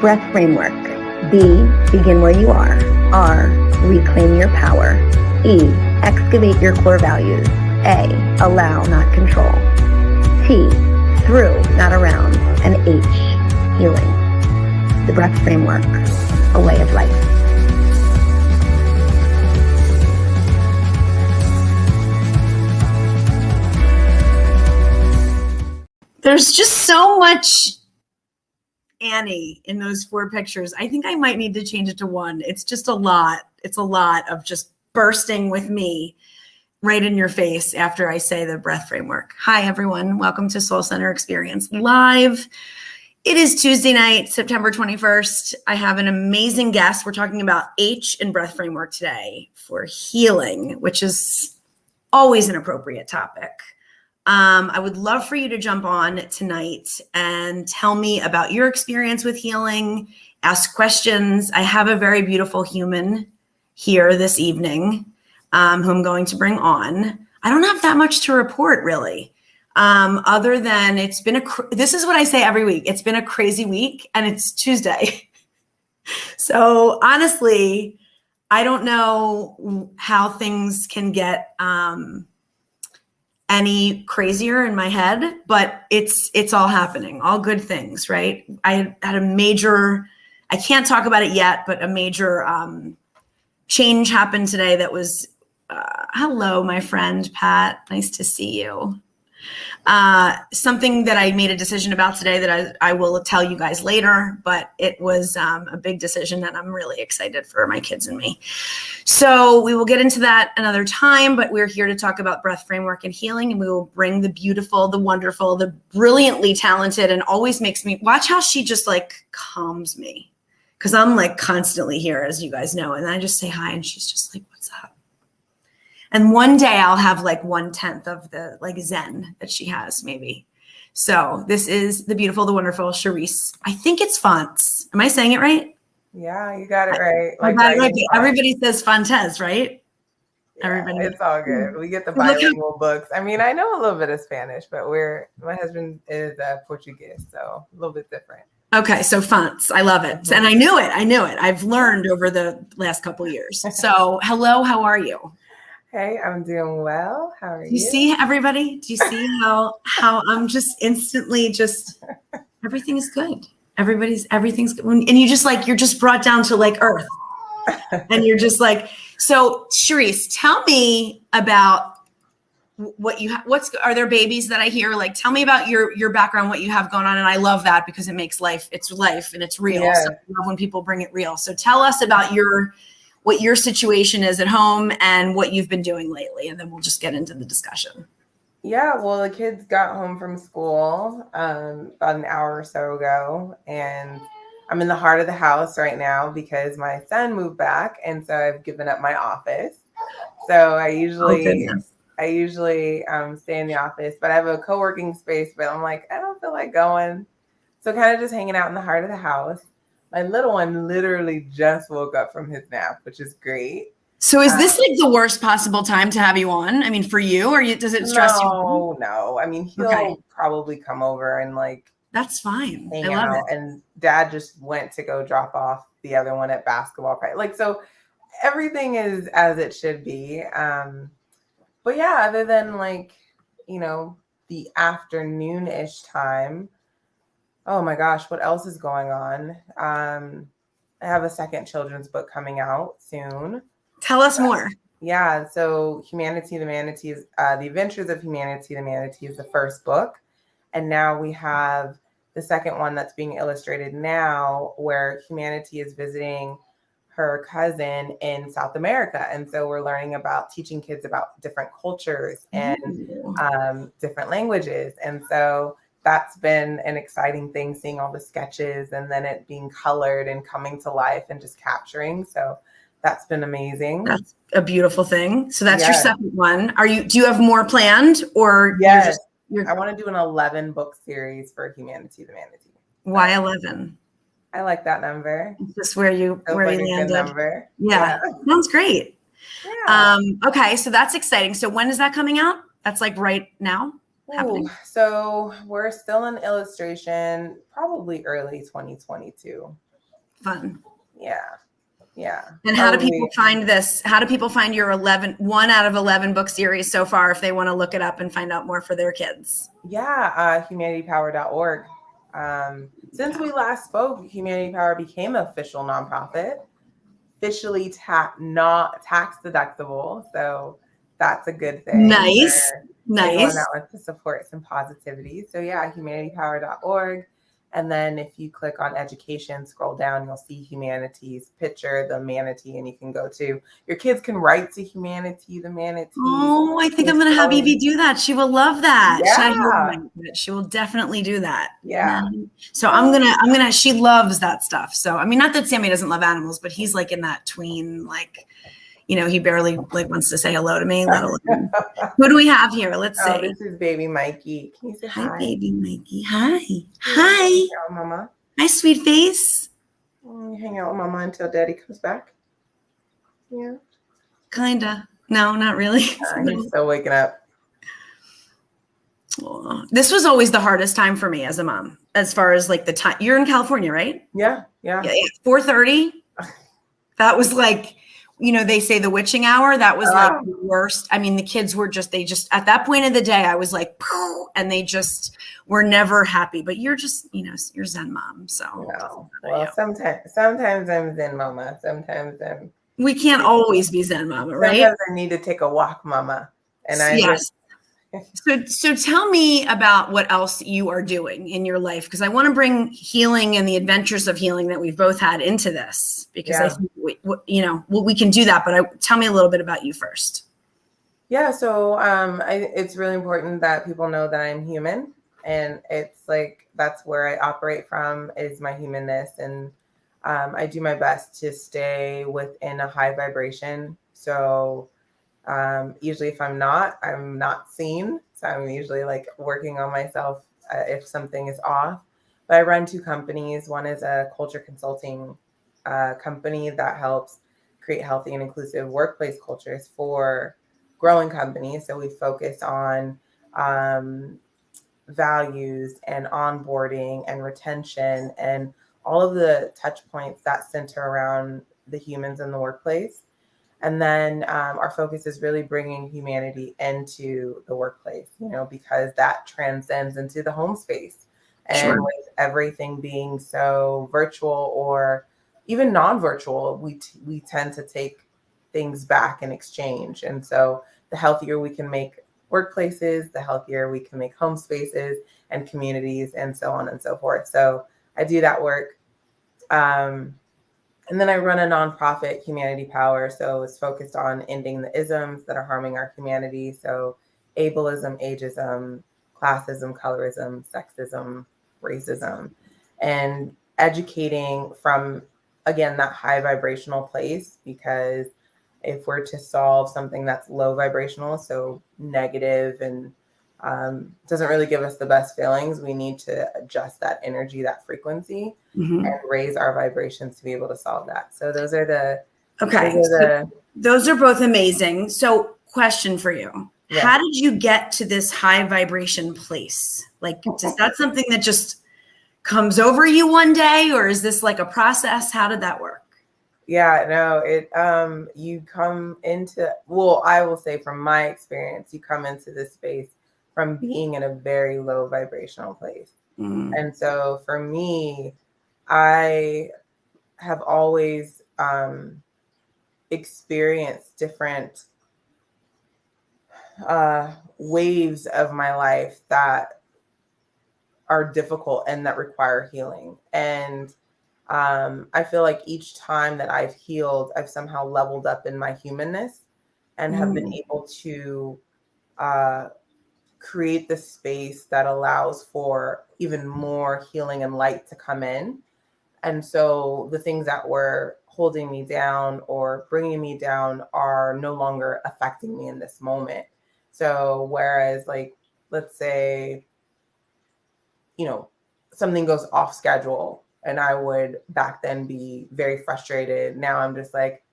Breath framework. B, begin where you are. R, reclaim your power. E, excavate your core values. A, allow, not control. T, through, not around. And H, healing. The breath framework, a way of life. There's just so much Annie in those 4 pictures. I think I might need to change it to 1. It's just a lot. It's a lot of just bursting with me right in your face after I say the breath framework. Hi, everyone. Welcome to Soul Center Experience Live. It is Tuesday night, September 21st. I have an amazing guest. We're talking about H in breath framework today for healing, which is always an appropriate topic. I would love for you to jump on tonight and tell me about your experience with healing, ask questions. I have a very beautiful human here this evening who I'm going to bring on. I don't have that much to report, really, other than it's been this is what I say every week. It's been a crazy week, and it's Tuesday. So honestly, I don't know how things can get any crazier in my head, but it's all happening, all good things, right? I had a major, I can't talk about it yet, but a major change happened today that was, hello, my friend, Pat, nice to see you. Something that I made a decision about today that I will tell you guys later, but it was a big decision that I'm really excited for my kids and me. So we will get into that another time, but we're here to talk about breath framework and healing, and we will bring the beautiful, the wonderful, the brilliantly talented, and always makes me, watch how she just like calms me, because I'm like constantly here, as you guys know, and I just say hi and she's just like, what's up? And one day I'll have like 1/10 of the like Zen that she has, maybe. So this is the beautiful, the wonderful Charisse. I think it's Fontes. Am I saying it right? Yeah, you got it right. I got it right. Everybody says Fontes, right? Yeah, Everybody. It's all good. We get the bilingual books. I mean, I know a little bit of Spanish, but my husband is Portuguese, so a little bit different. Okay, so Fontes. I love it. And I knew it. I've learned over the last couple of years. So hello, how are you? Hey, I'm doing well. How are you? Do you see everybody? Do you see how I'm just instantly everything is good. Everything's good. And you just like, you're just brought down to like earth. And you're just like, so Charisse, tell me about what you have. Are there babies that I hear? Like, tell me about your background, what you have going on. And I love that because it makes life and it's real. Yeah. So I love when people bring it real. So tell us about what your situation is at home and what you've been doing lately. And then we'll just get into the discussion. Yeah, well, the kids got home from school about an hour or so ago, and I'm in the heart of the house right now because my son moved back, and so I've given up my office. So I usually stay in the office, but I have a co-working space, but I'm like, I don't feel like going. So kind of just hanging out in the heart of the house. My little one literally just woke up from his nap, which is great. So is this like the worst possible time to have you on? I mean, for you, or does it stress you? No. I mean, he'll probably come over and like, that's fine. Hang out. And Dad just went to go drop off the other one at basketball practice. Like, so everything is as it should be. But yeah, other than like, the afternoon-ish time, oh my gosh, what else is going on? I have a second children's book coming out soon. Tell us more. Yeah, so Humanity the Manatee is The Adventures of Humanity the Manatee is the first book. And now we have the second one that's being illustrated now, where Humanity is visiting her cousin in South America. And so we're learning about teaching kids about different cultures and different languages. And so that's been an exciting thing, seeing all the sketches and then it being colored and coming to life and just capturing. So that's been amazing. That's a beautiful thing. So that's your second one. Do you have more planned, or? Yes. I want to do an 11 book series for Humanity the Manatee. Why 11? I like that number. It's just where you landed. Number. Yeah. Sounds great. Yeah. Okay, so that's exciting. So when is that coming out? That's like right now happening? So we're still in illustration, probably early 2022. Fun. Yeah. Yeah. And how do people find this? How do people find your 1 out of 11 book series so far if they want to look it up and find out more for their kids? Yeah, humanitypower.org. Since we last spoke, Humanity Power became an official nonprofit, officially not tax deductible. So that's a good thing. Nice. Anyone that wants to support some positivity. So yeah, humanitypower.org. And then if you click on education, scroll down, you'll see Humanity's picture, the manatee, and you can go to, your kids can write to Humanity, the manatee. Oh, I think I'm going to have Evie do that. She will love that. Yeah. She will definitely do that. Yeah. So she loves that stuff. So, I mean, not that Sammy doesn't love animals, but he's like in that tween, like, you know, he barely like wants to say hello to me, let alone. Who do we have here? Let's see. This is baby Mikey. Can you say hi? Hi, baby Mikey. Hi. Hi. Hang out with Mama. Hi, sweet face. Hang out with Mama until Daddy comes back. Yeah. Kinda. No, not really. He's still waking up. This was always the hardest time for me as a mom, as far as like the time. You're in California, right? Yeah. 4:30. That was like, you know, they say the witching hour. That was like the worst. I mean, the kids were they just at that point of the day, I was like, pooh, and they just were never happy. But you're just, you know, you're Zen mom. So no. Well, sometimes I'm Zen mama. Sometimes we can't always be Zen mama, right? Sometimes I need to take a walk, mama. And So tell me about what else you are doing in your life, because I want to bring healing and the adventures of healing that we've both had into this, because I think we can do that. But tell me a little bit about you first. Yeah, so it's really important that people know that I'm human, and it's like that's where I operate from, is my humanness, and I do my best to stay within a high vibration. So usually if I'm not seen. So I'm usually like working on myself if something is off. But I run 2 companies. One is a culture consulting company that helps create healthy and inclusive workplace cultures for growing companies. So we focus on values and onboarding and retention and all of the touch points that center around the humans in the workplace. And then our focus is really bringing humanity into the workplace, you know, because that transcends into the home space. And with everything being so virtual or even non-virtual, we tend to take things back in exchange. And so the healthier we can make workplaces, the healthier we can make home spaces and communities and so on and so forth. So I do that work. And then I run a nonprofit, Humanity Power. So it's focused on ending the isms that are harming our humanity. So ableism, ageism, classism, colorism, sexism, racism, and educating from, again, that high vibrational place. Because if we're to solve something that's low vibrational, so negative and doesn't really give us the best feelings, we need to adjust that energy, that frequency, and raise our vibrations to be able to solve that. So those are those are both amazing. So question for you. Yeah. How did you get to this high vibration place? Like, is that something that just comes over you one day, or is this like a process? How did that work? Yeah, no, you come into, well, I will say from my experience, you come into this space from being in a very low vibrational place. And so for me, I have always experienced different waves of my life that are difficult and that require healing. And I feel like each time that I've healed, I've somehow leveled up in my humanness and have been able to create the space that allows for even more healing and light to come in. And so the things that were holding me down or bringing me down are no longer affecting me in this moment. So whereas, like, let's say, you know, something goes off schedule and I would back then be very frustrated. Now I'm just like,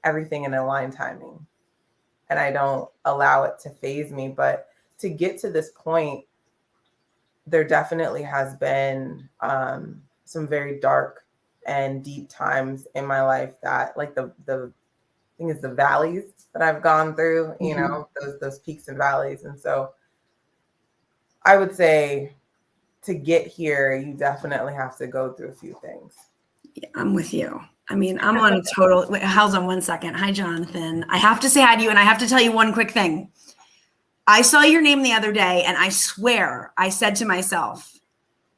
everything in aligned timing. And I don't allow it to phase me. But to get to this point, there definitely has been some very dark and deep times in my life that like the thing is the valleys that I've gone through, you know, those peaks and valleys. And so I would say to get here, you definitely have to go through a few things. Yeah, I'm with you. I mean, I'm on a total, wait, hold on one second. Hi, Jonathan. I have to say hi to you, and I have to tell you one quick thing. I saw your name the other day, and I swear I said to myself,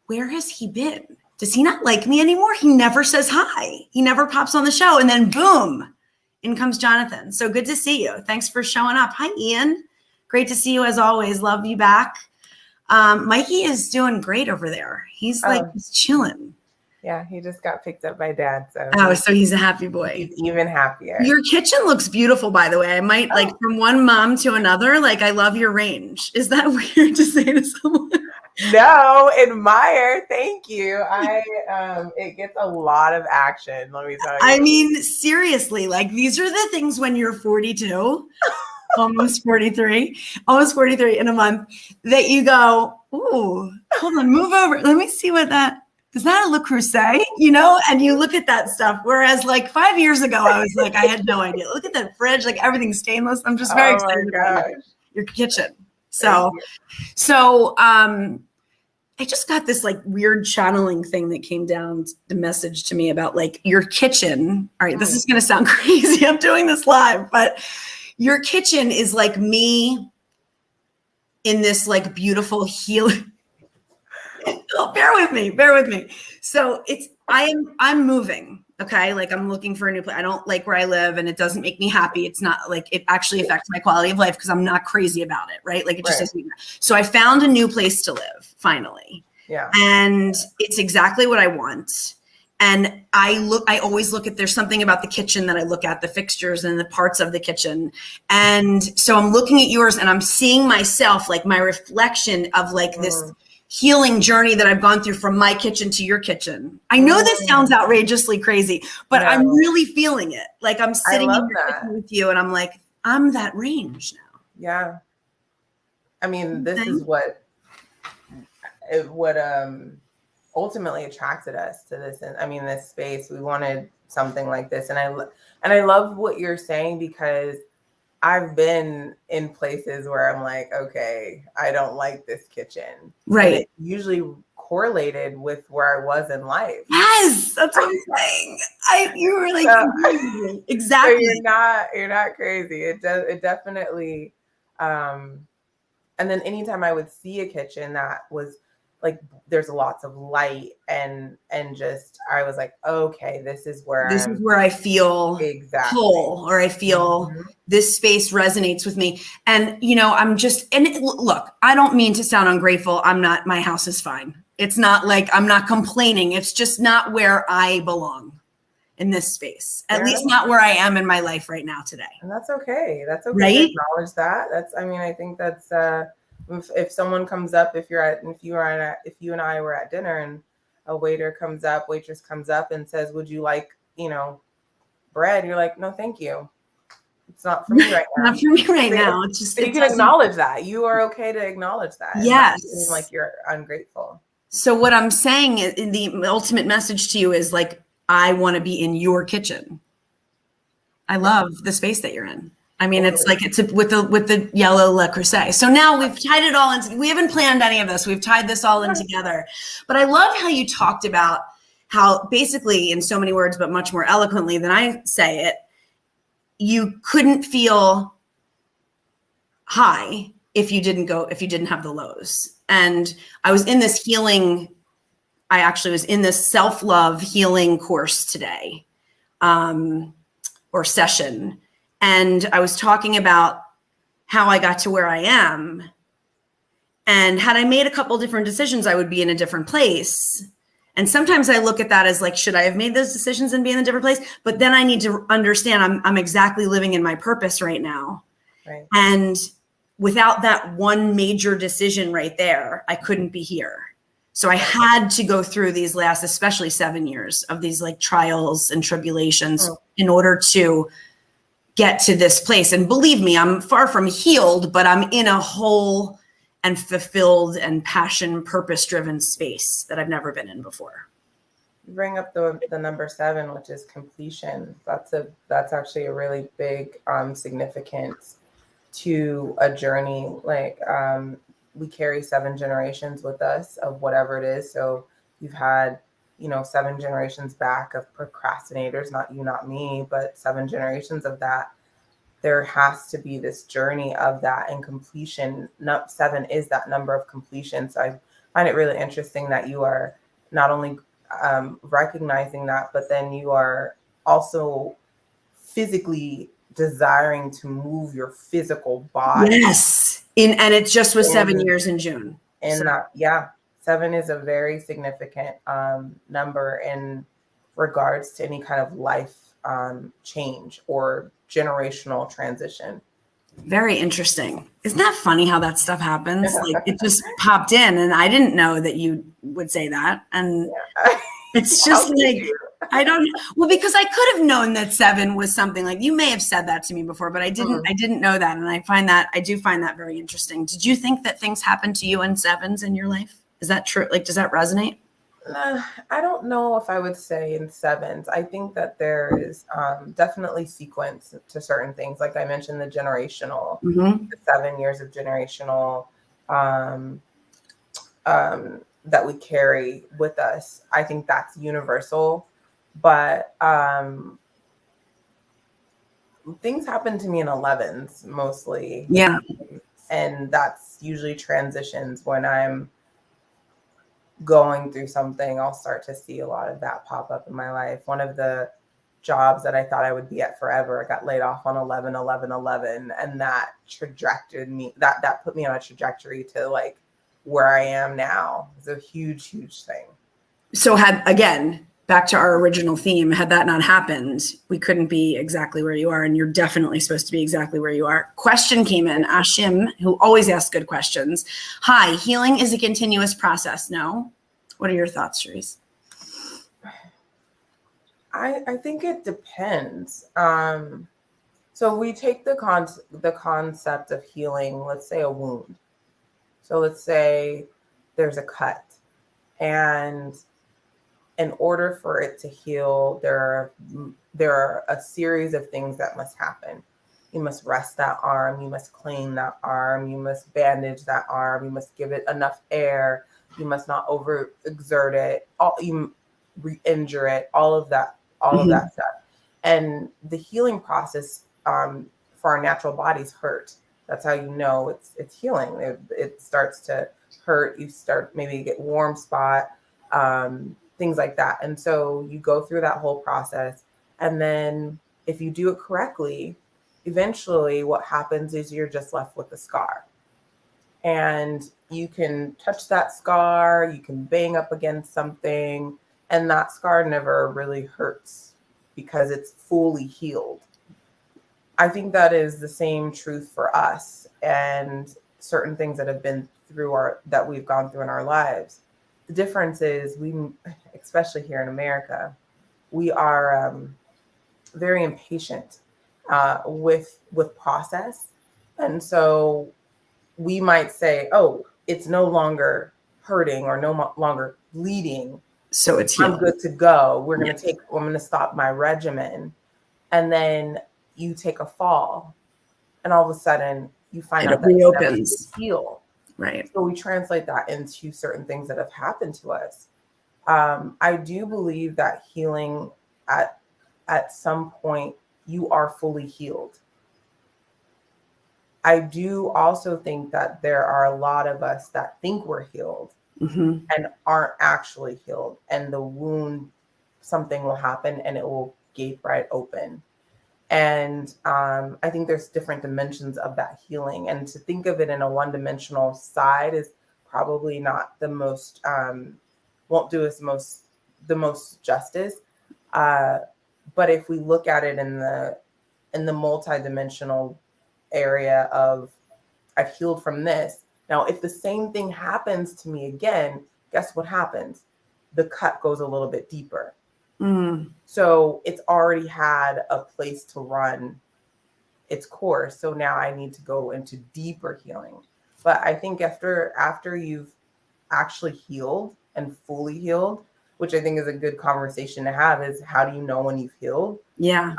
where has he been? Does he not like me anymore? He never says hi. He never pops on the show. And then boom, in comes Jonathan. So good to see you. Thanks for showing up. Hi, Ian. Great to see you as always. Love you back. Mikey is doing great over there. He's he's chilling. Yeah, he just got picked up by dad. So he's a happy boy. He's even happier. Your kitchen looks beautiful, by the way. I might like from one mom to another. Like, I love your range. Is that weird to say to someone? No, admire. Thank you. It gets a lot of action. Let me tell you. I mean, seriously, like these are the things when you're 42, almost 43 in a month that you go, ooh, hold on, move over. Let me see what that. Is that a Le Creuset? You know, and you look at that stuff. Whereas like 5 years ago, I was like, I had no idea. Look at that fridge, like everything's stainless. I'm just very excited about your kitchen. So I just got this like weird channeling thing that came down the message to me about like your kitchen. All right, this is going to sound crazy. I'm doing this live, but your kitchen is like me in this like beautiful healing. Oh, bear with me. So I'm moving. Okay. Like I'm looking for a new place. I don't like where I live and it doesn't make me happy. It's not like it actually affects my quality of life because I'm not crazy about it. Right. Like it just doesn't. So I found a new place to live finally. Yeah. And it's exactly what I want. And I always look at, there's something about the kitchen that I look at, the fixtures and the parts of the kitchen. And so I'm looking at yours and I'm seeing myself, like my reflection of like this healing journey that I've gone through from my kitchen to your kitchen. I know this sounds outrageously crazy, but I'm really feeling it. Like I'm sitting in your kitchen with you and I'm like, I'm that range now. Yeah. I mean, this is what ultimately attracted us to this. And I mean, this space, we wanted something like this. And I love what you're saying because I've been in places where I'm like, okay, I don't like this kitchen. Right. And it usually correlated with where I was in life. Yes, that's what I'm saying. You were like, exactly. So you're not crazy. It definitely. And then anytime I would see a kitchen that was like, there's lots of light and just, I was like, okay, this is where I feel whole, or I feel this space resonates with me. And, you know, look, I don't mean to sound ungrateful. My house is fine. It's not like I'm not complaining. It's just not where I belong in this space, at least not where I am in my life right now today. And that's okay. That's okay right? to acknowledge that. I think that's, if someone comes up, if you and I were at dinner and a waitress comes up and says, would you like, bread? You're like, no, thank you. It's not for me right now. Not for me right now. It's just, you can acknowledge that. You are okay to acknowledge that. Yes. It's like you're ungrateful. So what I'm saying in the ultimate message to you is like, I want to be in your kitchen. I love the space that you're in. I mean, it's like with the yellow Le Creuset. So now we've tied it all in. We haven't planned any of this. We've tied this all in together. But I love how you talked about how basically in so many words, but much more eloquently than I say it, you couldn't feel high if you didn't have the lows. And I was in this healing. I actually was in this self-love healing course today, or session. And I was talking about how I got to where I am. And had I made a couple different decisions, I would be in a different place. And sometimes I look at that as like, should I have made those decisions and be in a different place? But then I need to understand I'm exactly living in my purpose right now. Right. And without that one major decision right there, I couldn't be here. So I had to go through these last, especially 7 years of these like trials and tribulations in order to get to this place. And believe me, I'm far from healed, but I'm in a whole and fulfilled and passion, purpose-driven space that I've never been in before. You bring up the number 7, which is completion. That's actually a really big significance to a journey. Like we carry 7 generations with us of whatever it is. So you've had, 7 generations back of procrastinators, not you, not me, but 7 generations of that. There has to be this journey of that, and completion. 7 is that number of completion. So I find it really interesting that you are not only recognizing that, but then you are also physically desiring to move your physical body. Yes. And it just was 7 years in June. And that, 7 is a very significant number in regards to any kind of life change or generational transition. Very interesting. Isn't that funny how that stuff happens? Like it just popped in, and I didn't know that you would say that. And it's just like, I don't, well, because I could have known that 7 was something like, you may have said that to me before, but I didn't know that. And I do find that very interesting. Did you think that things happened to you in 7s in your life? Is that true? Like, does that resonate? I don't know if I would say in 7s. I think that there is definitely sequence to certain things. Like I mentioned, the generational, the 7 years of generational that we carry with us. I think that's universal. But things happen to me in 11s mostly. Yeah. And that's usually transitions when I'm going through something. I'll start to see a lot of that pop up in my life. One of the jobs that I thought I would be at forever, I got laid off on 11/11/11, and that trajectory me, that put me on a trajectory to like where I am now. It's a huge thing. So back to our original theme, had that not happened, we couldn't be exactly where you are, and you're definitely supposed to be exactly where you are. Question came in, Ashim, who always asks good questions. Hi, healing is a continuous process, no? What are your thoughts, Charisse? I think it depends. So we take the concept of healing, let's say a wound. So let's say there's a cut, and in order for it to heal, there are a series of things that must happen. You must rest that arm. You must clean that arm. You must bandage that arm. You must give it enough air. You must not overexert it. You re-injure it. All of that stuff. And the healing process for our natural bodies hurt. That's how you know it's healing. It starts to hurt. You start maybe get warm spot. Things like that. And so you go through that whole process. And then if you do it correctly, eventually what happens is you're just left with a scar. And you can touch that scar, you can bang up against something, and that scar never really hurts because it's fully healed. I think that is the same truth for us and certain things that have been that we've gone through in our lives. The difference is especially here in America, we are very impatient with process. And so we might say, oh, it's no longer hurting or no longer bleeding. So it's healing. I'm good to go. I'm going to stop my regimen. And then you take a fall, and all of a sudden you find out that it reopens. Heal. Right. So we translate that into certain things that have happened to us. I do believe that healing at some point you are fully healed. I do also think that there are a lot of us that think we're healed and aren't actually healed. And the wound, something will happen and it will gape right open. And I think there's different dimensions of that healing. And to think of it in a one-dimensional side is probably not the most, won't do us the most justice. But if we look at it in the multi-dimensional area of I've healed from this. Now, if the same thing happens to me again, guess what happens? The cut goes a little bit deeper. So it's already had a place to run its course. So now I need to go into deeper healing. But I think after you've actually healed and fully healed, which I think is a good conversation to have, is how do you know when you've healed? Yeah.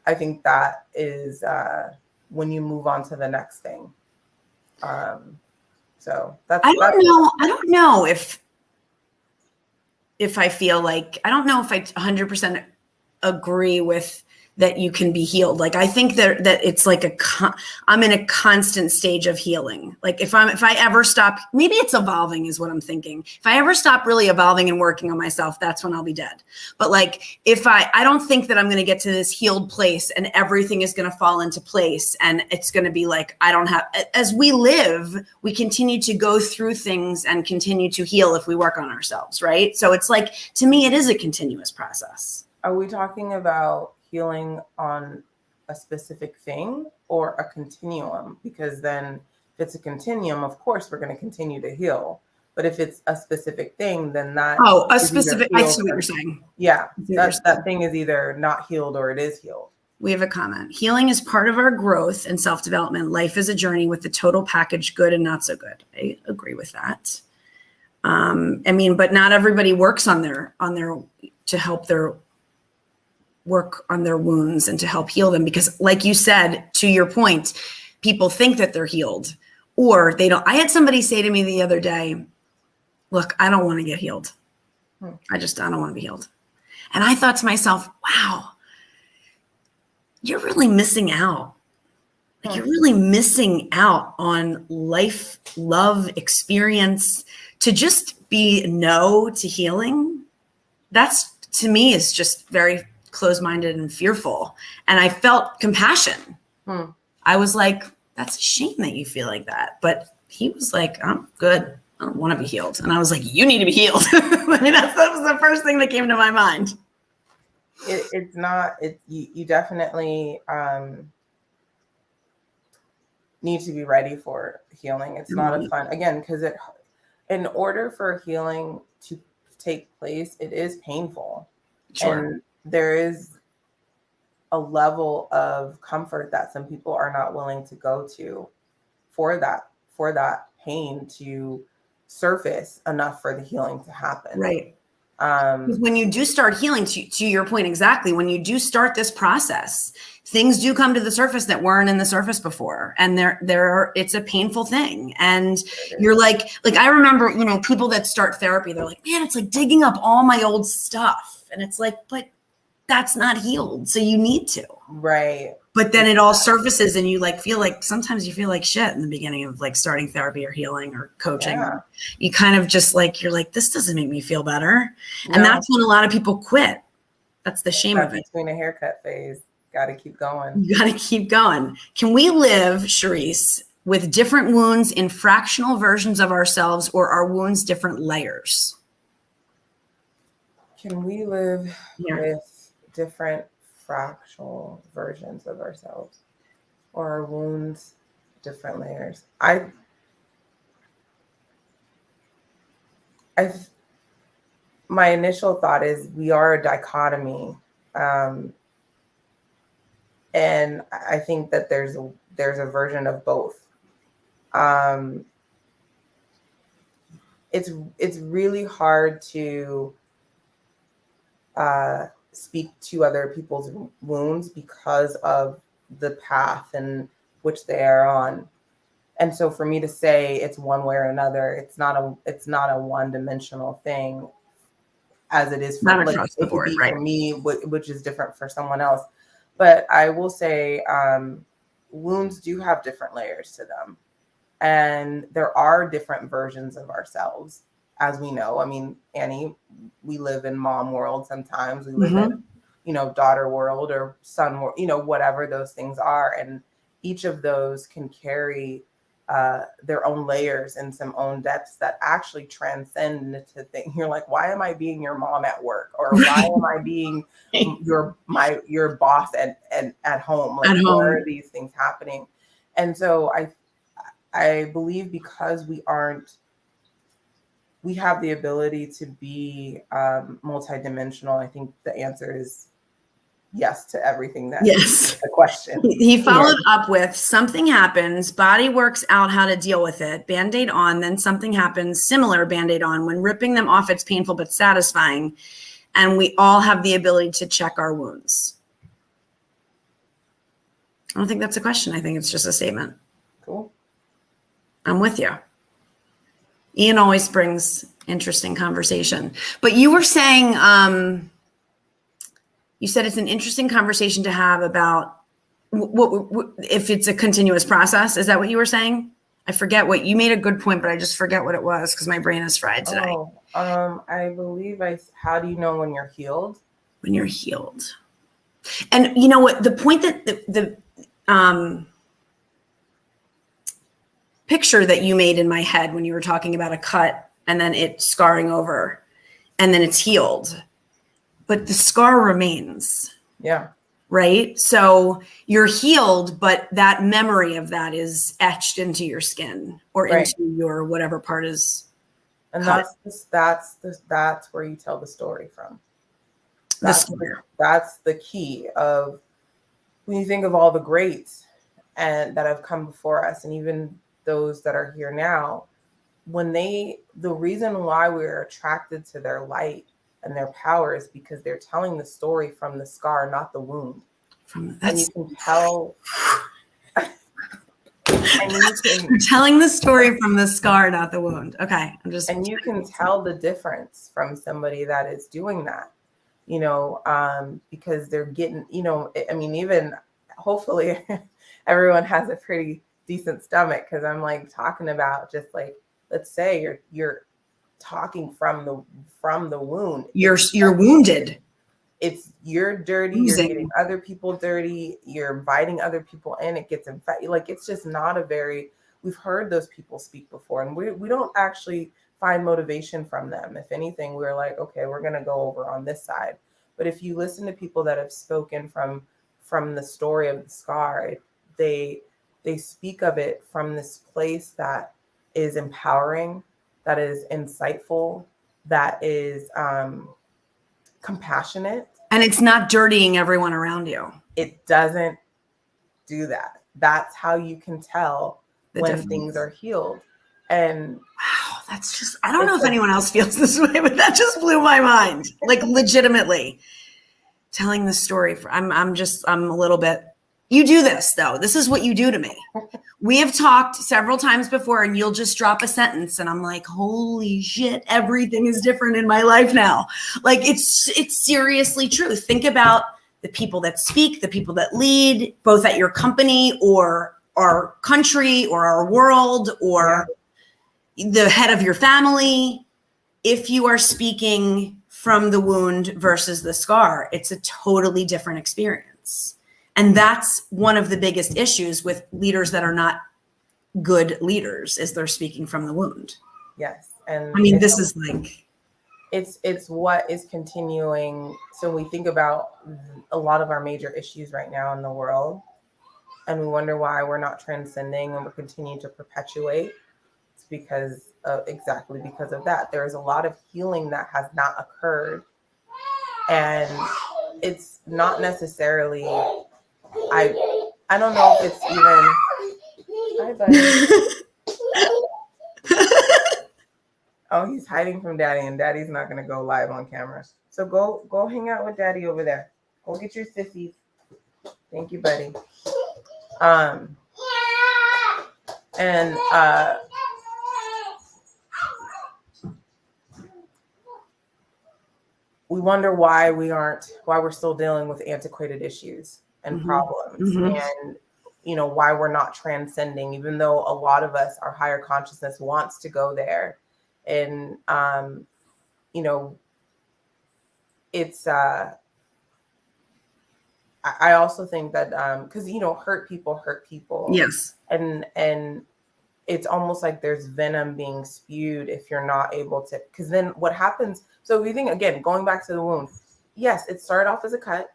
I think that is when you move on to the next thing. So that's I don't know if I feel like, I don't know if I 100% agree with that you can be healed. Like, I think that it's like I'm in a constant stage of healing. Like if I ever stop, maybe it's evolving is what I'm thinking. If I ever stop really evolving and working on myself, that's when I'll be dead. But like, if I don't think that I'm going to get to this healed place and everything is going to fall into place. And it's going to be like, as we live, we continue to go through things and continue to heal if we work on ourselves. Right. So it's like, to me, it is a continuous process. Are we talking about healing on a specific thing or a continuum? Because then if it's a continuum, of course, we're going to continue to heal. But if it's a specific thing, then that a specific, I see what you're saying. Yeah, that thing is either not healed or it is healed. We have a comment. Healing is part of our growth and self-development. Life is a journey with the total package, good and not so good. I agree with that. But not everybody works on their to help their work on their wounds and to help heal them, because like you said, to your point, people think that they're healed or they don't. I had somebody say to me the other day, look, I don't want to get healed. I don't want to be healed. And I thought to myself, wow, you're really missing out. Like, you're really missing out on life, love, experience. To just be no to healing, that's, to me, is just very closed-minded and fearful. And I felt compassion. I was like, that's a shame that you feel like that. But he was like, I'm good. I don't want to be healed. And I was like, you need to be healed. I mean, that was the first thing that came to my mind. You definitely need to be ready for healing. It's not a fun, again, because in order for healing to take place, it is painful. Sure. And there is a level of comfort that some people are not willing to go to for that pain to surface enough for the healing to happen. Right. When you do start healing, to your point exactly, when you do start this process, things do come to the surface that weren't in the surface before, and it's a painful thing. And you're like I remember, people that start therapy, they're like, man, it's like digging up all my old stuff, and it's like, but that's not healed, so you need to. Right. But then it all surfaces, and you sometimes you feel like shit in the beginning of like starting therapy or healing or coaching. Yeah. You kind of just you're like, this doesn't make me feel better. No. And that's when a lot of people quit. That's the shame of it. Between a haircut phase, got to keep going. You got to keep going. Can we live, Charisse, with different wounds in fractional versions of ourselves, or are wounds different layers? Can we live with different fractional versions of ourselves, or our wounds different layers? My initial thought is we are a dichotomy, and I think that there's a version of both. It's really hard to speak to other people's wounds because of the path in which they are on. And so for me to say it's one way or another, it's not a one-dimensional thing, as it is for, the board, right? For me, which is different for someone else. But I will say wounds do have different layers to them. And there are different versions of ourselves, as we know. I mean, Annie, we live in mom world sometimes. We live in, daughter world or son world, whatever those things are. And each of those can carry their own layers and some own depths that actually transcend into things. You're like, why am I being your mom at work? Or why am I being your boss at home? Like, why are these things happening? And so I believe because we have the ability to be multidimensional. I think the answer is yes to everything that yes. the question. He followed up with something happens, body works out how to deal with it, Band-Aid on, then something happens, similar Band-Aid on. When ripping them off, it's painful but satisfying. And we all have the ability to check our wounds. I don't think that's a question. I think it's just a statement. Cool. I'm with you. Ian always brings interesting conversation. But you were saying, you said it's an interesting conversation to have about what if it's a continuous process. Is that what you were saying? I forget what you made a good point, but I just forget what it was because my brain is fried today. I believe how do you know when you're healed? When you're healed. And you know what, the point that the picture that you made in my head when you were talking about a cut and then it scarring over and then it's healed, but the scar remains. Yeah. Right. So you're healed, but that memory of that is etched into your skin or into your whatever part is. And that's where you tell the story from. That's the key of when you think of all the greats and that have come before us, and even those that are here now, the reason why we're attracted to their light and their power is because they're telling the story from the scar, not the wound. And you can tell. You're telling the story from the scar, not the wound. Okay, and you can tell the difference from somebody that is doing that, because they're getting, even hopefully everyone has a pretty decent stomach, because I'm like talking about just like, let's say you're talking from the wound. You're wounded. You're dirty. You're getting other people dirty. You're inviting other people in. It gets infected. Like, it's just not we've heard those people speak before, and we don't actually find motivation from them. If anything, we're like, okay, we're going to go over on this side. But if you listen to people that have spoken from the story of the scar, they speak of it from this place that is empowering, that is insightful, that is compassionate. And it's not dirtying everyone around you. It doesn't do that. That's how you can tell when things are healed. And wow, that's just, I don't know if anyone else feels this way, but that just blew my mind. Like, legitimately telling the story. I'm a little bit, you do this though. This is what you do to me. We have talked several times before, and you'll just drop a sentence and I'm like, holy shit, everything is different in my life now. Like, it's seriously true. Think about the people that speak, the people that lead, both at your company or our country or our world or the head of your family. If you are speaking from the wound versus the scar, it's a totally different experience. And that's one of the biggest issues with leaders that are not good leaders, is they're speaking from the wound. Yes. And I mean, this is like, it's what is continuing. So we think about a lot of our major issues right now in the world, and we wonder why we're not transcending and we're continuing to perpetuate. It's exactly because of that. There is a lot of healing that has not occurred. And it's not necessarily, I don't know if it's even, hi buddy. Oh, he's hiding from daddy, and daddy's not going to go live on camera. So go hang out with daddy over there. Go get your sissies. Thank you, buddy. We wonder why we're still dealing with antiquated issues and problems, and why we're not transcending, even though a lot of us, our higher consciousness wants to go there. And it's I also think that because hurt people. Yes. And it's almost like there's venom being spewed if you're not able to, because then what happens, so if you think, again, going back to the wound, yes, it started off as a cut,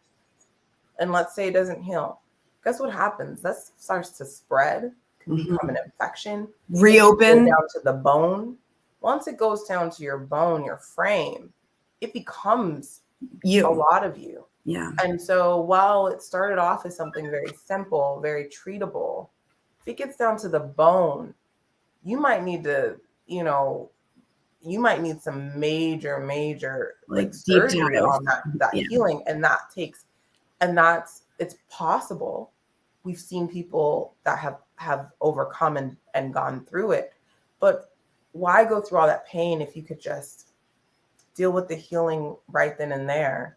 and let's say it doesn't heal. Guess what happens? That starts to spread, can become an infection, reopen down to the bone. Once it goes down to your bone, your frame, it becomes a lot of you. Yeah. And so while it started off as something very simple, very treatable, if it gets down to the bone, you might need to, you might need some major like deep surgery dive. on that Yeah. healing. And it's possible. We've seen people that have overcome and gone through it. But why go through all that pain if you could just deal with the healing right then and there?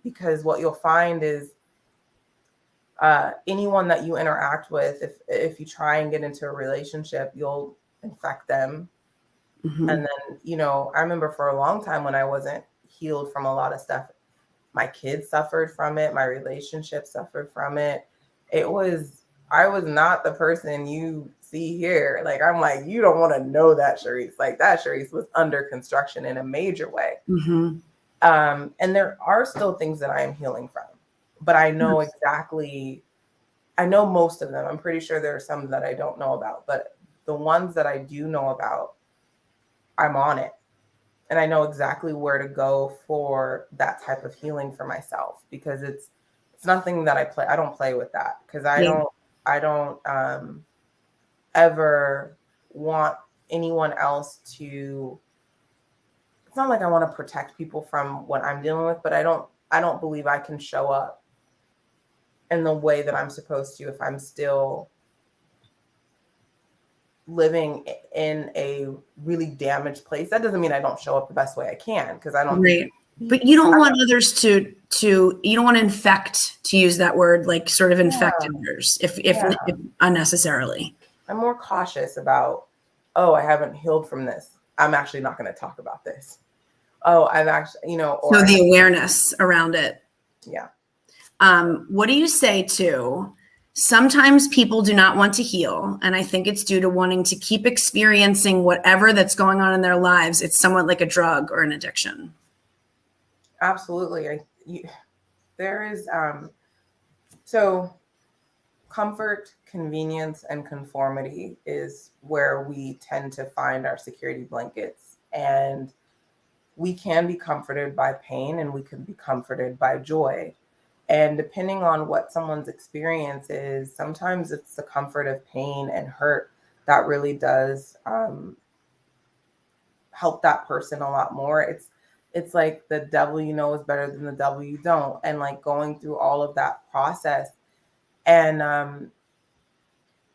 Because what you'll find is anyone that you interact with, if you try and get into a relationship, you'll infect them. Mm-hmm. And then, I remember for a long time when I wasn't healed from a lot of stuff, my kids suffered from it. My relationship suffered from it. I was not the person you see here. Like, I'm like, you don't want to know that Charisse. Like, that Charisse was under construction in a major way. Mm-hmm. And there are still things that I am healing from, but I know I know most of them. I'm pretty sure there are some that I don't know about, but the ones that I do know about, I'm on it. And I know exactly where to go for that type of healing for myself, because it's nothing that I don't play with that, because I don't ever want anyone else to. It's not like I want to protect people from what I'm dealing with, but I don't believe I can show up in the way that I'm supposed to if I'm still living in a really damaged place. That doesn't mean I don't show up the best way I can, because I don't. Right. But you don't want others to you don't want to infect, to use that word, like sort of infect others if unnecessarily. I'm more cautious about, I haven't healed from this. I'm actually not going to talk about this. I've actually, so the awareness around it. Yeah. What do you say to, sometimes people do not want to heal, and I think it's due to wanting to keep experiencing whatever that's going on in their lives. It's somewhat like a drug or an addiction. Absolutely. There is, so comfort, convenience, and conformity is where we tend to find our security blankets. And we can be comforted by pain, and we can be comforted by joy. And depending on what someone's experience is, sometimes it's the comfort of pain and hurt that really does help that person a lot more. It's like the devil you know is better than the devil you don't. And like going through all of that process. And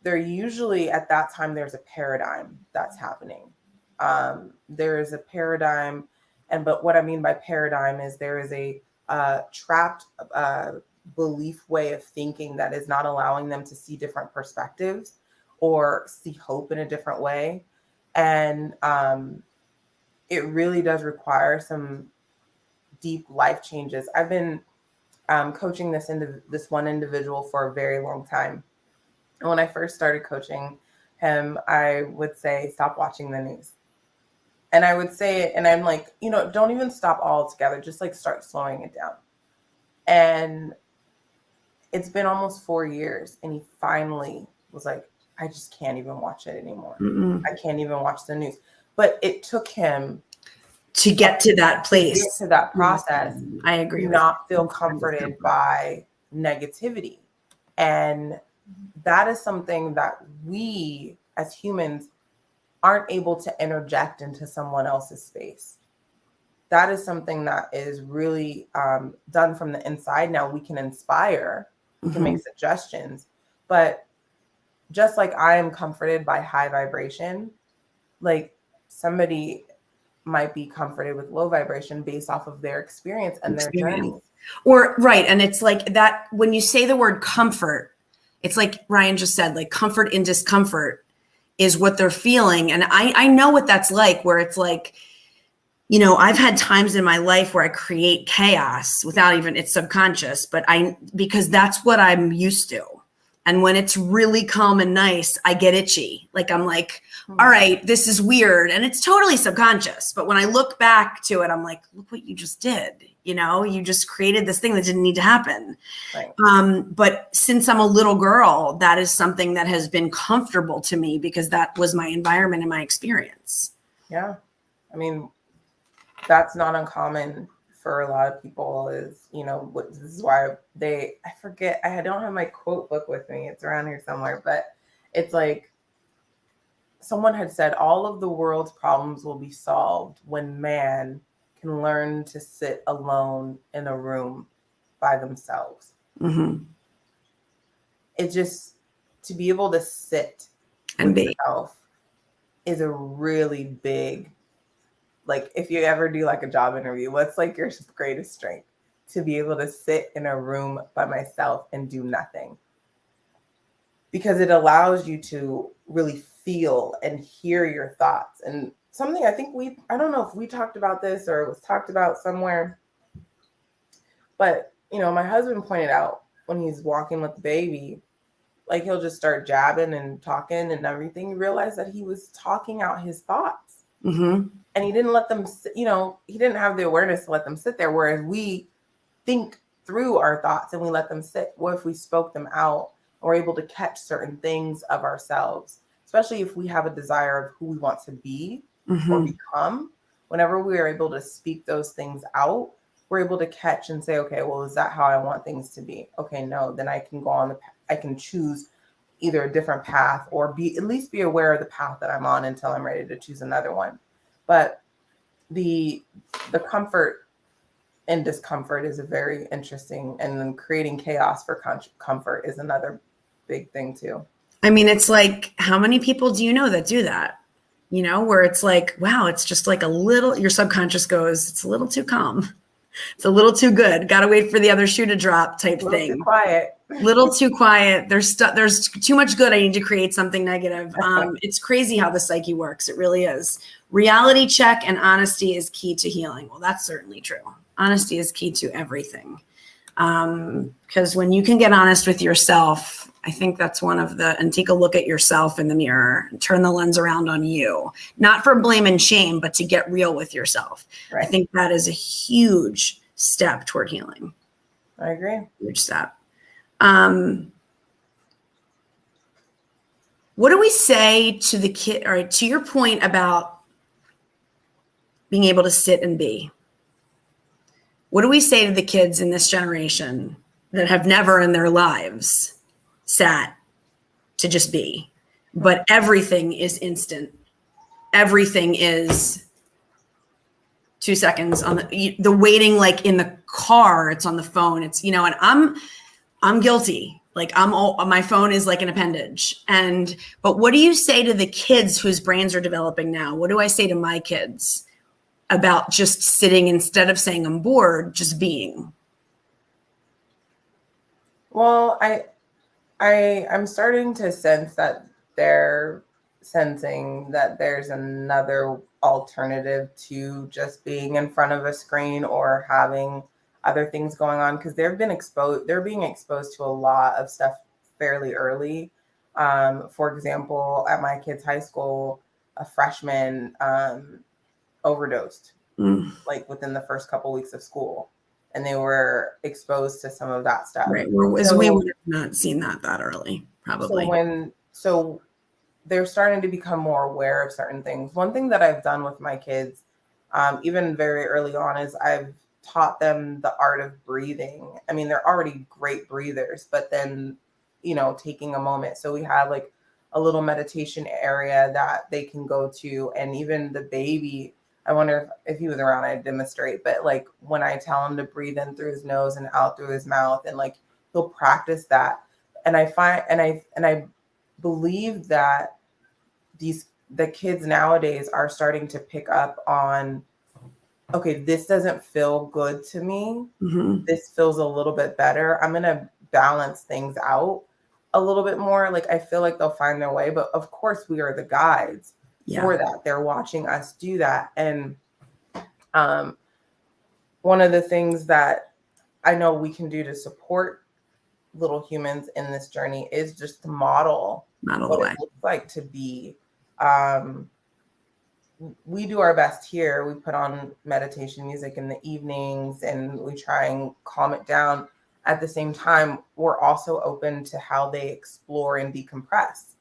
there usually at that time, there's a paradigm that's happening. There is a paradigm. But what I mean by paradigm is there is a trapped belief way of thinking that is not allowing them to see different perspectives or see hope in a different way. And it really does require some deep life changes. I've been coaching this one individual for a very long time. And when I first started coaching him, I would say, stop watching the news. And I would say it, and I'm like, don't even stop altogether. Just like start slowing it down. And it's been almost 4 years. And he finally was like, I just can't even watch it anymore. Mm-mm. I can't even watch the news. But it took him to get to that place, to get to that process. I agree. To not feel comforted by negativity. And that is something that we as humans aren't able to interject into someone else's space. That is something that is really done from the inside. Now we can inspire, we can make suggestions, but just like I am comforted by high vibration, like somebody might be comforted with low vibration based off of their experience and their journey. Or right. And it's like that, when you say the word comfort, it's like Ryan just said, like comfort in discomfort is what they're feeling. And I know what that's like, where it's like, I've had times in my life where I create chaos without even, it's subconscious, but because that's what I'm used to. And when it's really calm and nice, I get itchy. Like, I'm like, all right, this is weird. And it's totally subconscious. But when I look back to it, I'm like, look what you just did. You just created this thing that didn't need to happen. Right. But since I'm a little girl, that is something that has been comfortable to me because that was my environment and my experience. Yeah. I mean, that's not uncommon for a lot of people is, this is why I forget, I don't have my quote book with me. It's around here somewhere, but it's like someone had said, all of the world's problems will be solved when man can learn to sit alone in a room by themselves. Mm-hmm. It's just to be able to sit And with be yourself is a really big, like if you ever do like a job interview, what's like your greatest strength? To be able to sit in a room by myself and do nothing. Because it allows you to really feel and hear your thoughts. And something I think I don't know if we talked about this or it was talked about somewhere, but my husband pointed out when he's walking with the baby, like he'll just start jabbing and talking and everything. You realize that he was talking out his thoughts. Mm-hmm. And he didn't let them, he didn't have the awareness to let them sit there. Whereas we think through our thoughts and we let them sit. What if we spoke them out? We're able to catch certain things of ourselves, especially if we have a desire of who we want to be or become. Whenever we are able to speak those things out, we're able to catch and say, okay, well, is that how I want things to be? Okay, no, then I can go on I can choose either a different path or at least be aware of the path that I'm on until I'm ready to choose another one. But the comfort and discomfort is a very interesting, and then creating chaos for comfort is another big thing too. I mean, it's like, how many people do you know that do that? Where it's like, wow, it's just like your subconscious goes, it's a little too calm. It's a little too good. Got to wait for the other shoe to drop type thing. Too quiet. Little too quiet. There's too much good. I need to create something negative. It's crazy how the psyche works. It really is. Reality check and honesty is key to healing. Well, that's certainly true. Honesty is key to everything. Because when you can get honest with yourself, I think that's and take a look at yourself in the mirror, turn the lens around on you, not for blame and shame, but to get real with yourself. Right. I think that is a huge step toward healing. I agree. Huge step. What do we say to the kid, or to your point about being able to sit and be? What do we say to the kids in this generation that have never in their lives sat to just be, but everything is instant? Everything is 2 seconds on the waiting, like in the car, it's on the phone. It's, and I'm guilty. Like my phone is like an appendage. But what do you say to the kids whose brains are developing now? What do I say to my kids about just sitting, instead of saying I'm bored, just being? Well, I'm starting to sense that they're sensing that there's another alternative to just being in front of a screen or having other things going on, because they're being exposed to a lot of stuff fairly early. For example, at my kid's high school, a freshman overdosed like within the first couple weeks of school, and they were exposed to some of that stuff. Right. We would have not seen that early, probably. So they're starting to become more aware of certain things. One thing that I've done with my kids, even very early on, is I've taught them the art of breathing. I mean, they're already great breathers, but then, taking a moment. So we have like a little meditation area that they can go to. And even the baby, I wonder if he was around, I'd demonstrate, but like when I tell him to breathe in through his nose and out through his mouth, and like he'll practice that. And I believe that the kids nowadays are starting to pick up on, okay, this doesn't feel good to me. Mm-hmm. This feels a little bit better. I'm going to balance things out a little bit more. Like, I feel like they'll find their way, but of course we are the guides for that. They're watching us do that. And one of the things that I know we can do to support little humans in this journey is just to model what it looks like to be. We do our best here. We put on meditation music in the evenings and we try and calm it down. At the same time, we're also open to how they explore and decompress.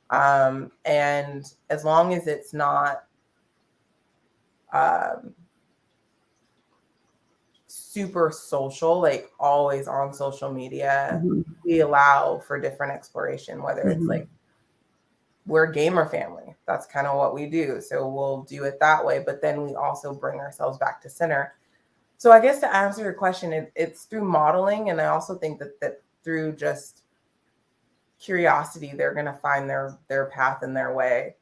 And as long as it's not super social, like always on social media. Mm-hmm. We allow for different exploration, whether it's Mm-hmm. like, we're a gamer family. That's kind of what we do. So we'll do it that way. But then we also bring ourselves back to center. So I guess to answer your question, it's through modeling. And I also think that through just curiosity, they're going to find their path and their way.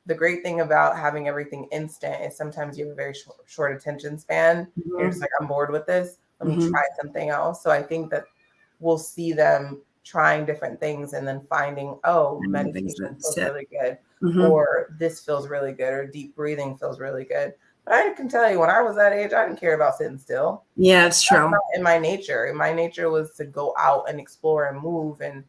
The great thing about having everything instant is sometimes you have a very short attention span. Mm-hmm. You're just like, I'm bored with this. Let me try something else. So I think that we'll see them trying different things and then finding, meditation feels really good, or this feels really good, or deep breathing feels really good. But I can tell you, when I was that age, I didn't care about sitting still. Yeah, it's true. In my nature. My nature was to go out and explore and move and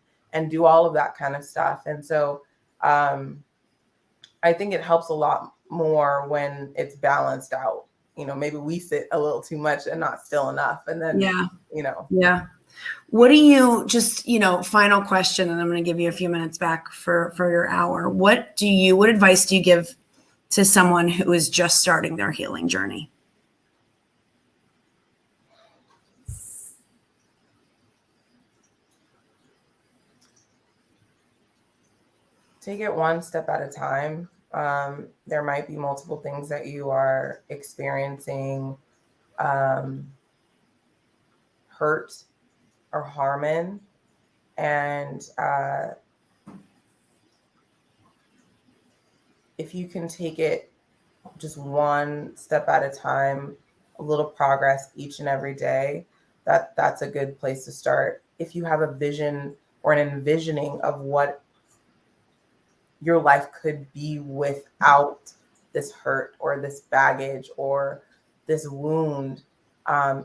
do all of that kind of stuff. And so I think it helps a lot more when it's balanced out. Maybe we sit a little too much and not still enough. And then, Yeah. What do you final question, and I'm going to give you a few minutes back for your hour. What advice do you give to someone who is just starting their healing journey? Take it one step at a time. There might be multiple things that you are experiencing hurt or harm in. And if you can take it just one step at a time, a little progress each and every day, that's a good place to start. If you have a vision or an envisioning of what your life could be without this hurt or this baggage or this wound,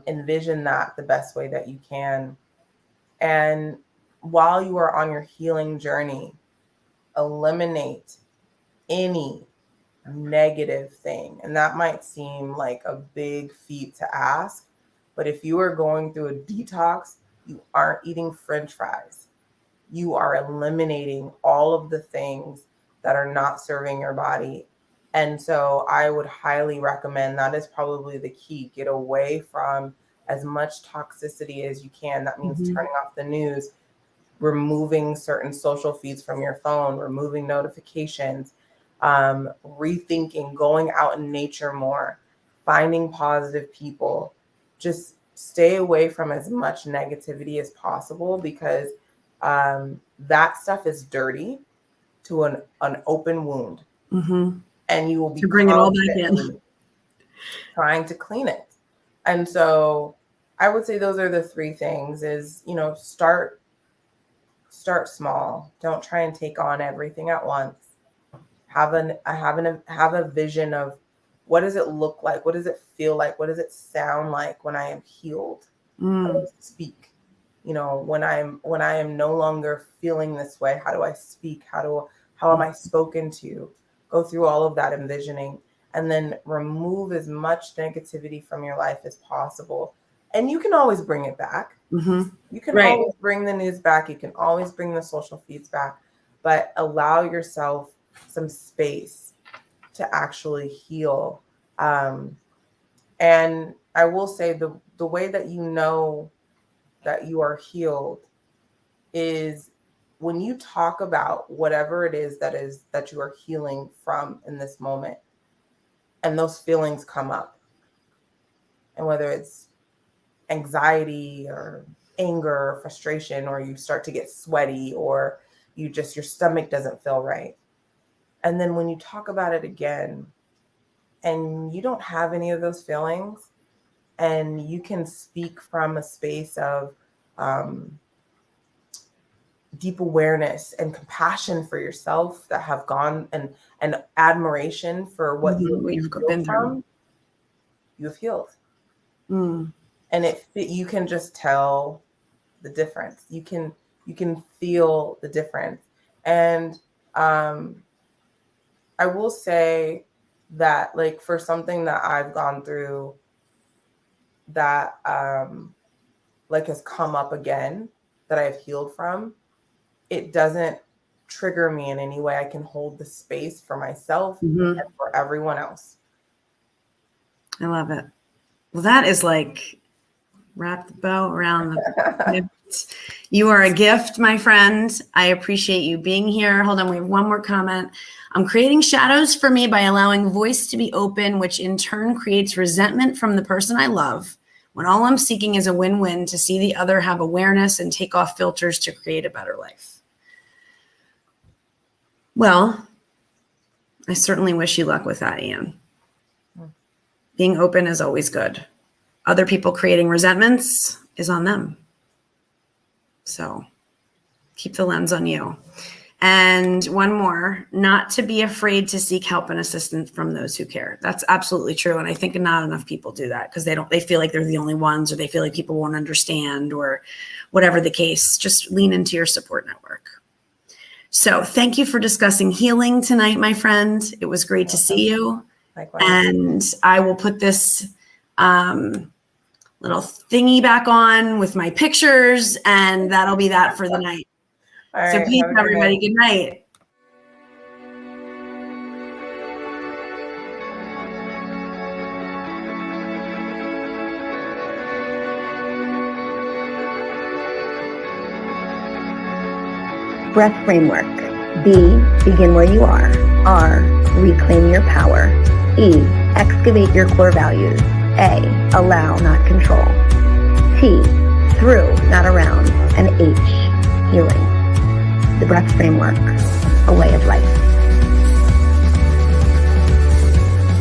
envision that the best way that you can. And while you are on your healing journey, eliminate any negative thing. And that might seem like a big feat to ask, but if you are going through a detox, you aren't eating French fries. You are eliminating all of the things that are not serving your body. And so I would highly recommend, that is probably the key. Get away from as much toxicity as you can. That means turning off the news, removing certain social feeds from your phone, removing notifications, rethinking, going out in nature more, finding positive people. Just stay away from as much negativity as possible, because that stuff is dirty to an open wound. And you will be bring it all back in, trying to clean it. And so I would say those are the three things: is, start small. Don't try and take on everything at once. Have a vision of, what does it look like? What does it feel like? What does it sound like when I am healed? How do I speak? When I am no longer feeling this way, how do I speak? How am I spoken to? Go through all of that envisioning, and then remove as much negativity from your life as possible. And you can always bring it back. You can always bring the news back. You can always bring the social feeds back, but allow yourself some space to actually heal. And I will say the way that you know that you are healed is when you talk about whatever it is that you are healing from in this moment, and those feelings come up, and whether it's anxiety or anger or frustration, or you start to get sweaty, or your stomach doesn't feel right. And then when you talk about it again and you don't have any of those feelings, and you can speak from a space of deep awareness and compassion for yourself, that have gone, and admiration for what you've been through, you've healed. And you can just tell the difference. You can feel the difference. And I will say that, like, for something that I've gone through that like has come up again, that I've healed from, it doesn't trigger me in any way. I can hold the space for myself and for everyone else. I love it. Well, that is like wrap the bow around the You are a gift, my friend. I appreciate you being here. Hold on, we have one more comment. I'm creating shadows for me by allowing voice to be open, which in turn creates resentment from the person I love, when all I'm seeking is a win-win to see the other have awareness and take off filters to create a better life. Well, I certainly wish you luck with that, Ian. Being open is always good. Other people creating resentments is on them. So keep the lens on you. And one more, not to be afraid to seek help and assistance from those who care. That's absolutely true. And I think not enough people do that because they feel like they're the only ones, or they feel like people won't understand, or whatever the case. Just lean into your support network. So thank you for discussing healing tonight, my friend. It was great to see you. Likewise. And I will put this little thingy back on with my pictures, and that'll be that for the night. All right, so peace, everybody. Good night. Breath framework. B, begin where you are. R, reclaim your power. E, excavate your core values. A, allow, not control. T, through, not around. And H, healing. The breath framework, a way of life.